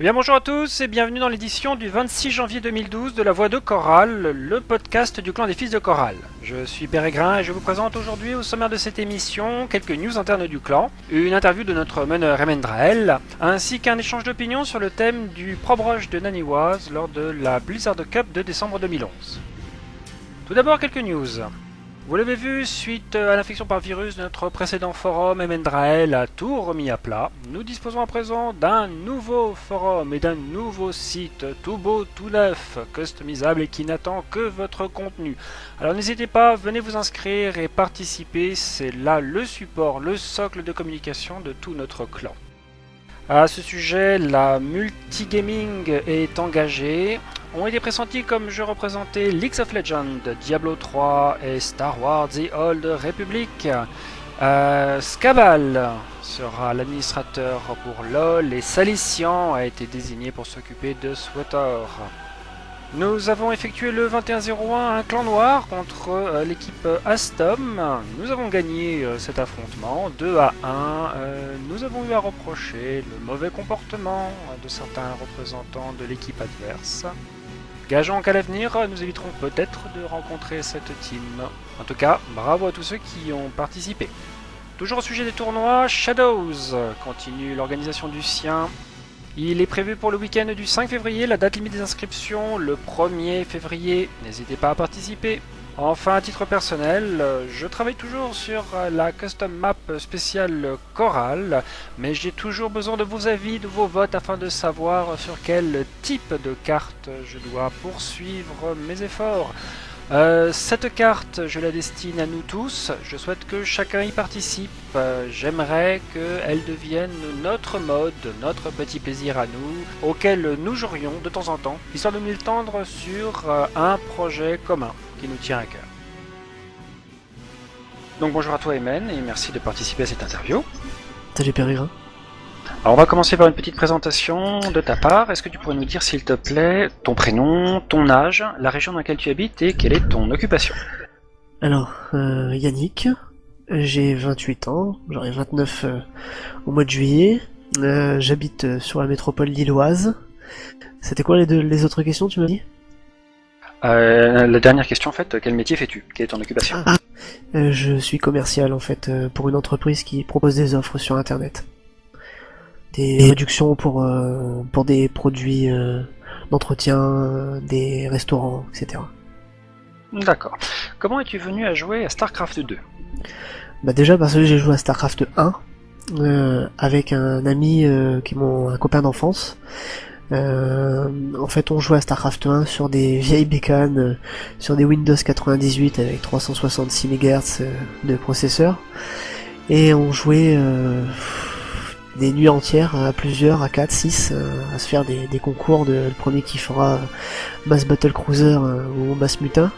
Eh bien bonjour à tous et bienvenue dans l'édition du 26 janvier 2012 de La Voix de Coral, le podcast du clan des Fils de Coral. Je suis Pérégrin et je vous présente aujourd'hui au sommaire de cette émission quelques news internes du clan, une interview de notre meneur Emendrael, ainsi qu'un échange d'opinions sur le thème du Pro Rush de Naniwaz lors de la Blizzard Cup de décembre 2011. Tout d'abord quelques news. Vous l'avez vu, suite à l'infection par virus de notre précédent forum, Emendrael a tout remis à plat. Nous disposons à présent d'un nouveau forum et d'un nouveau site, tout beau, tout neuf, customisable et qui n'attend que votre contenu. Alors n'hésitez pas, venez vous inscrire et participer, c'est là le support, le socle de communication de tout notre clan. À ce sujet, la multigaming est engagée. Ont été pressentis comme jeux représentés League of Legends, Diablo 3 et Star Wars The Old Republic. Scabal sera l'administrateur pour LoL et Salician a été désigné pour s'occuper de Sweater. Nous avons effectué le 21-01 un clan noir contre l'équipe Astom. Nous avons gagné cet affrontement 2-1. Nous avons eu à reprocher le mauvais comportement de certains représentants de l'équipe adverse. Gageons qu'à l'avenir, nous éviterons peut-être de rencontrer cette team. En tout cas, bravo à tous ceux qui ont participé. Toujours au sujet des tournois, Shadows continue l'organisation du sien. Il est prévu pour le week-end du 5 février, la date limite des inscriptions le 1er février. N'hésitez pas à participer. Enfin, à titre personnel, je travaille toujours sur la custom map spéciale Coral, mais j'ai toujours besoin de vos avis, de vos votes afin de savoir sur quel type de carte je dois poursuivre mes efforts. Cette carte, je la destine à nous tous, je souhaite que chacun y participe, j'aimerais qu'elle devienne notre mode, notre petit plaisir à nous, auquel nous jouerions de temps en temps, histoire de nous tendre sur un projet commun qui nous tient à cœur. Donc bonjour à toi Emen, et merci de participer à cette interview. Salut Pérégrin. Alors on va commencer par une petite présentation de ta part. Est-ce que tu pourrais nous dire s'il te plaît ton prénom, ton âge, la région dans laquelle tu habites et quelle est ton occupation? Alors, Yannick, j'ai 28 ans, j'en ai 29 au mois de juillet. J'habite sur la métropole lilloise. C'était quoi les autres questions, tu m'as dit? La dernière question en fait, quel métier fais-tu? Quelle est ton occupation? Je suis commercial en fait pour une entreprise qui propose des offres sur internet. Des réductions pour des produits d'entretien, des restaurants, etc. D'accord. Comment es-tu venu à jouer à StarCraft 2? Bah déjà parce que j'ai joué à StarCraft 1 avec un ami qui est un copain d'enfance. En fait, on jouait à StarCraft 1 sur des vieilles bécanes, sur des Windows 98 avec 366 MHz de processeur, et on jouait des nuits entières à plusieurs, à 4, 6, à se faire des concours de le premier qui fera Mass Battle Cruiser ou Mass Mutin.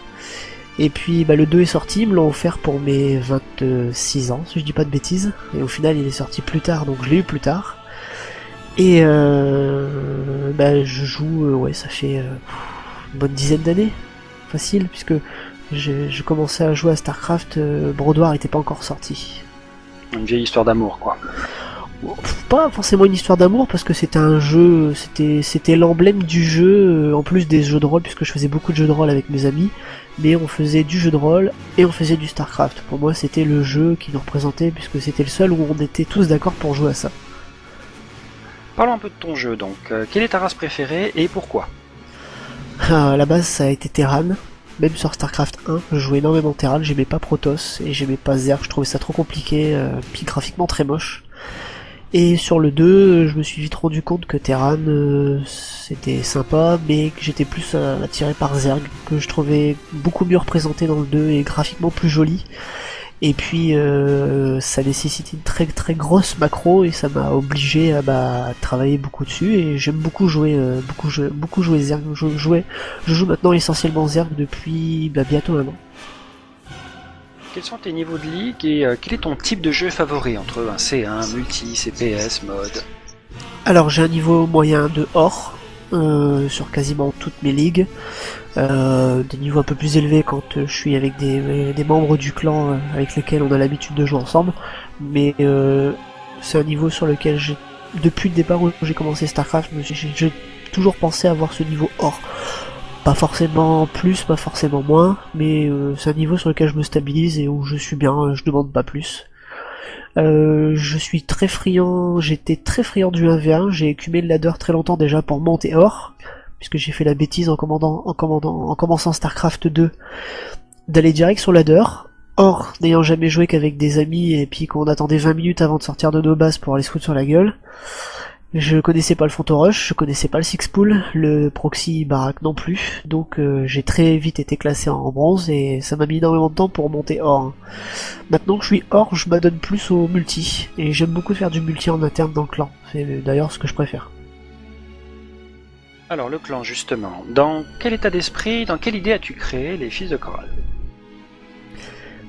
Et puis le 2 est sorti, ils me l'ont offert pour mes 26 ans, si je dis pas de bêtises, et au final il est sorti plus tard, donc je l'ai eu plus tard. Et je joue, ça fait une bonne dizaine d'années, facile, puisque j'ai commencé à jouer à StarCraft, Brodoir était pas encore sorti. Une vieille histoire d'amour quoi. Pas forcément une histoire d'amour, parce que c'était un jeu, c'était l'emblème du jeu, en plus des jeux de rôle, puisque je faisais beaucoup de jeux de rôle avec mes amis, mais on faisait du jeu de rôle et on faisait du StarCraft. Pour moi c'était le jeu qui nous représentait, puisque c'était le seul où on était tous d'accord pour jouer à ça. Parlons un peu de ton jeu donc. Quelle est ta race préférée et pourquoi? À la base ça a été Terran, même sur StarCraft 1, je jouais énormément Terran, j'aimais pas Protoss et j'aimais pas Zerg, je trouvais ça trop compliqué, puis graphiquement très moche. Et sur le 2, je me suis vite rendu compte que Terran c'était sympa, mais que j'étais plus attiré par Zerg, que je trouvais beaucoup mieux représenté dans le 2 et graphiquement plus joli. Et puis ça nécessitait une très très grosse macro et ça m'a obligé à travailler beaucoup dessus, et j'aime beaucoup jouer Zerg. Je joue maintenant essentiellement Zerg depuis bientôt un an. Quels sont tes niveaux de ligue et quel est ton type de jeu favori entre un C1, multi, CPS, mode? Alors j'ai un niveau moyen de or sur quasiment toutes mes ligues. Des niveaux un peu plus élevés quand je suis avec des membres du clan avec lesquels on a l'habitude de jouer ensemble, mais c'est un niveau sur lequel j'ai depuis le départ où j'ai commencé StarCraft, j'ai toujours pensé avoir ce niveau or. Pas forcément plus, pas forcément moins, mais c'est un niveau sur lequel je me stabilise et où je suis bien, je demande pas plus. Je suis très friand, j'étais très friand du 1v1, j'ai écumé le ladder très longtemps déjà pour monter or, puisque j'ai fait la bêtise en commençant StarCraft 2 d'aller direct sur ladder. Or, n'ayant jamais joué qu'avec des amis et puis qu'on attendait 20 minutes avant de sortir de nos bases pour aller se foutre sur la gueule, je connaissais pas le Fonto Rush, je connaissais pas le Six Pool, le Proxy Barak non plus, donc j'ai très vite été classé en bronze et ça m'a mis énormément de temps pour monter or. Maintenant que je suis or, je m'adonne plus au multi, et j'aime beaucoup faire du multi en interne dans le clan, c'est d'ailleurs ce que je préfère. Alors le clan justement, dans quel état d'esprit, dans quelle idée as-tu créé les Fils de Chorale?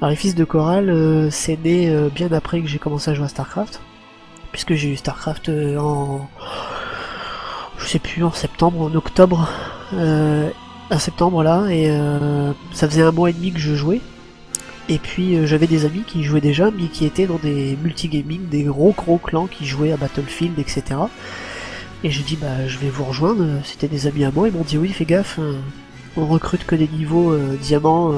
Alors les Fils de Chorale, c'est né bien après que j'ai commencé à jouer à StarCraft, puisque j'ai eu StarCraft je sais plus, en septembre, en octobre, en septembre là, et ça faisait 1 mois et demi que je jouais. Et puis j'avais des amis qui jouaient déjà, mais qui étaient dans des multigaming, des gros clans qui jouaient à Battlefield, etc. Et j'ai dit bah je vais vous rejoindre, c'était des amis à moi, ils m'ont dit oui fais gaffe, on recrute que des niveaux diamant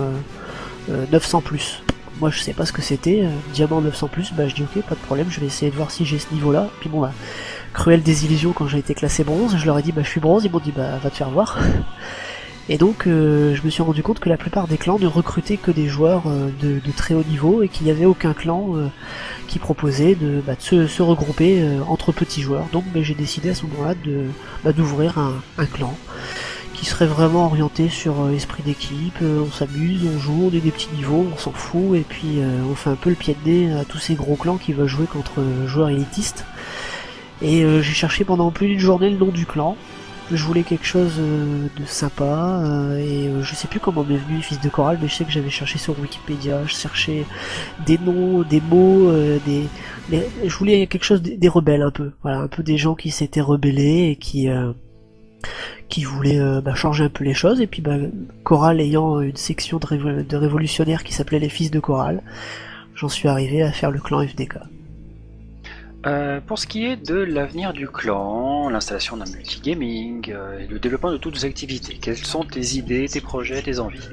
900 plus. Moi je sais pas ce que c'était, diamant 900 plus, bah je dis ok pas de problème, je vais essayer de voir si j'ai ce niveau là. Puis bon bah, cruelle désillusion quand j'ai été classé bronze, je leur ai dit bah je suis bronze, ils m'ont dit bah va te faire voir. Et donc je me suis rendu compte que la plupart des clans ne recrutaient que des joueurs de très haut niveau et qu'il n'y avait aucun clan qui proposait de se regrouper entre petits joueurs. Donc j'ai décidé à ce moment-là d'ouvrir un clan qui serait vraiment orienté sur esprit d'équipe, on s'amuse, on joue, on est des petits niveaux, on s'en fout, et puis on fait un peu le pied de nez à tous ces gros clans qui veulent jouer contre joueurs élitistes. Et j'ai cherché pendant plus d'une journée le nom du clan. Je voulais quelque chose de sympa, et je sais plus comment m'est venu Fils de Chorale, mais je sais que j'avais cherché sur Wikipédia, je cherchais des noms, des mots, je voulais quelque chose des rebelles un peu, voilà, un peu des gens qui s'étaient rebellés et qui voulaient changer un peu les choses, et puis Chorale ayant une section de révolutionnaires qui s'appelait les Fils de Chorale, j'en suis arrivé à faire le clan FDK. Pour ce qui est de l'avenir du clan, l'installation d'un multigaming et le développement de toutes vos activités, quelles sont tes idées, tes projets, tes envies?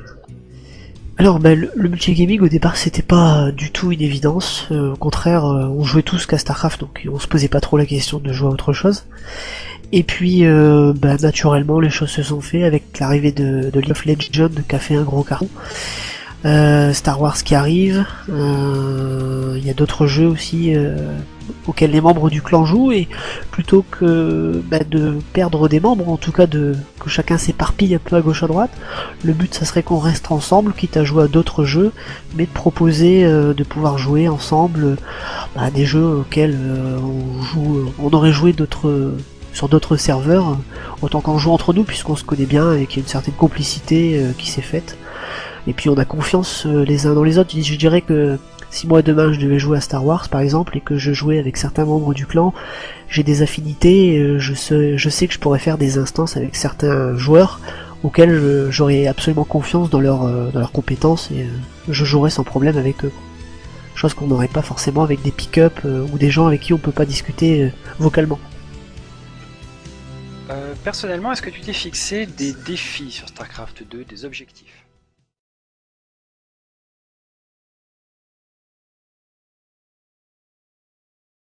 Alors le multigaming au départ c'était pas du tout une évidence, au contraire on jouait tous qu'à StarCraft donc on se posait pas trop la question de jouer à autre chose. Et puis naturellement les choses se sont faites avec l'arrivée de League of Legends qui a fait un gros carton. Star Wars qui arrive, il y a d'autres jeux aussi auxquels les membres du clan jouent, et plutôt que de perdre des membres, en tout cas que chacun s'éparpille un peu à gauche à droite, le but ça serait qu'on reste ensemble, quitte à jouer à d'autres jeux, mais de proposer de pouvoir jouer ensemble à des jeux auxquels on aurait joué sur d'autres serveurs, autant qu'on joue entre nous puisqu'on se connaît bien et qu'il y a une certaine complicité qui s'est faite. Et puis on a confiance les uns dans les autres. Je dirais que si moi demain je devais jouer à Star Wars par exemple et que je jouais avec certains membres du clan, j'ai des affinités, je sais que je pourrais faire des instances avec certains joueurs auxquels j'aurais absolument confiance dans leurs compétences, et je jouerais sans problème avec eux. Chose qu'on n'aurait pas forcément avec des pick-up ou des gens avec qui on peut pas discuter vocalement. Personnellement, est-ce que tu t'es fixé des défis sur StarCraft 2, des objectifs?